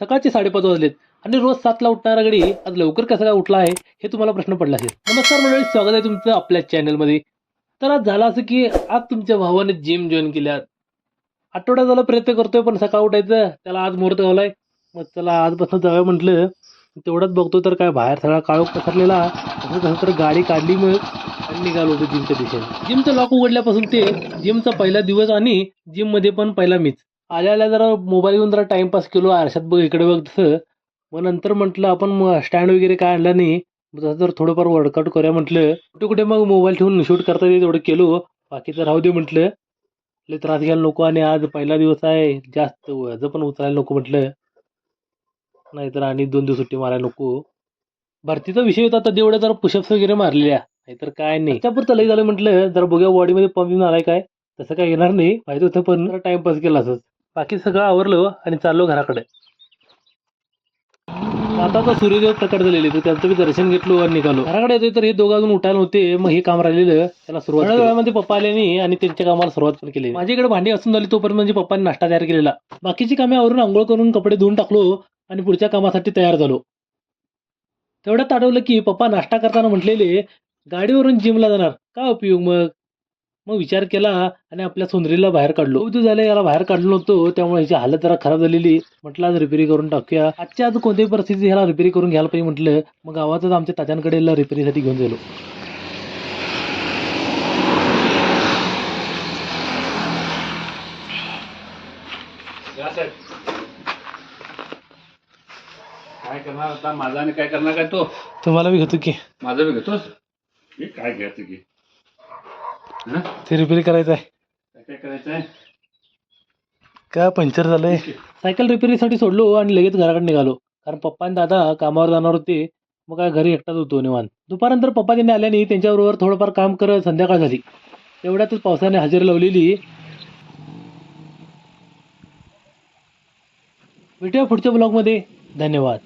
सकाळचे 5:30 वाजलेत आणि रोज 7ला उठणारा गडी आज लवकर कसा काय उठला आहे हे तुम्हाला प्रश्न पडला असेल. नमस्कार मंडळी, स्वागत आहे तुमचं आपल्या चॅनलमध्ये. तर आज झालं असं की आज तुमच्या भावाने जिम जॉईन केल्या. आठवडा झाला प्रयत्न करतोय पण सकाळ उठायचं त्याला आज मुहूर्त गावलाय. मग चला आजपासून जाऊया म्हटलं. तेवढंच बघतो तर काय बाहेर सगळा काळोख पसरलेला. तसं तसं तर गाडी काढली मग आणि निघालो होतो जिमच्या दिशेने. जिमचं लॉक उघडल्यापासून ते जिमचा पहिला दिवस आणि जिम मध्ये पण पहिला मीच. आल्या आल्या जरा मोबाईल घेऊन जरा टाइमपास केलो, आरशात बघ इकडे बघ तसं. मग नंतर म्हटलं आपण स्टँड वगैरे काय आणला नाही, जसं जर थोडंफार वर्कआउट करूया म्हटलं. कुठे कुठे मग मोबाईल ठेवून शूट करता येते तेवढं केलो, बाकीचं राहू दे म्हटलं. लय त्रास घ्यायला नको आणि आज पहिला दिवस आहे, जास्त वजन पण उचलायला नको म्हटलं, नाहीतर आणि 2 दिवस सुट्टी मारायला नको. भरतीचा विषय होता तर तेवढं जरा पुशअप्स वगैरे मारलेल्या, नाहीतर काय नाही. त्यापुरतं लई झालं म्हटलं, जरा बघूया बॉडीमध्ये पंप येऊन आलाय काय. तसं काय येणार नाही माहिती होतं, पण टाइमपास केला असंच. बाकी सगळं आवरलं आणि चाललो घराकडे. आता तर सूर्यदेव प्रकट झालेले, तर त्यांचं बी दर्शन घेतलो आणि निघालो. घराकडे येतोय तर हे दोघं अजून उठायला होते. मग हे काम राहिलेलं त्याला सुरुवात केली. वेळामध्ये पप्पा आले नाही आणि त्यांच्या कामाला सुरुवात पण केली. माझ्याकडे भांडी असून झाली तोपर्यंत म्हणजे पप्पांनी नाश्ता तयार केलेला. बाकीची कामे आवरून आंघोळ करून कपडे धुवून टाकलो आणि पुढच्या कामासाठी तयार झालो. तेवढ्यात आठवलं की पप्पा नाश्ता करताना म्हटलेले गाडीवरून जिमला जाणार, काय उपयोग मग. मग विचार केला आणि आपल्या सुंदरीला बाहेर काढलो. खूप दिवस झाले याला बाहेर काढलो नव्हतो, त्यामुळे ह्याची हालत जरा खराब झालेली. म्हटलं आज रिपेअरी करून टाकूया. आजच्या आज कोणत्याही परिस्थितीत ह्याला रिपेअरी करून घ्यायला पाहिजे म्हटलं. मग गावातच आमच्या तात्यांकडे रिपेअरीसाठी घेऊन गेलो. काय करणार आता माझा आणि काय करणार काय तो. तुम्हाला बी घेतो की. माझं बी घेतोस. हे काय घ्यायचं की ते रिपेअरी करायचं आहे. काय करायचं आहे. काय पंक्चर झालंय. सायकल रिपेअरीसाठी सोडलो आणि लगेच घराकडे निघालो, कारण पप्पा आणि दादा कामावर जाणार होते. मग काय घरी एकटाच होतो निवांत. दुपारनंतर पप्पा त्यांनी आल्याने त्यांच्याबरोबर थोडंफार काम करत संध्याकाळ झाली. तेवढ्यातच पावसाने हजेरी लावलेली. भेटूया पुढच्या ब्लॉगमध्ये. धन्यवाद.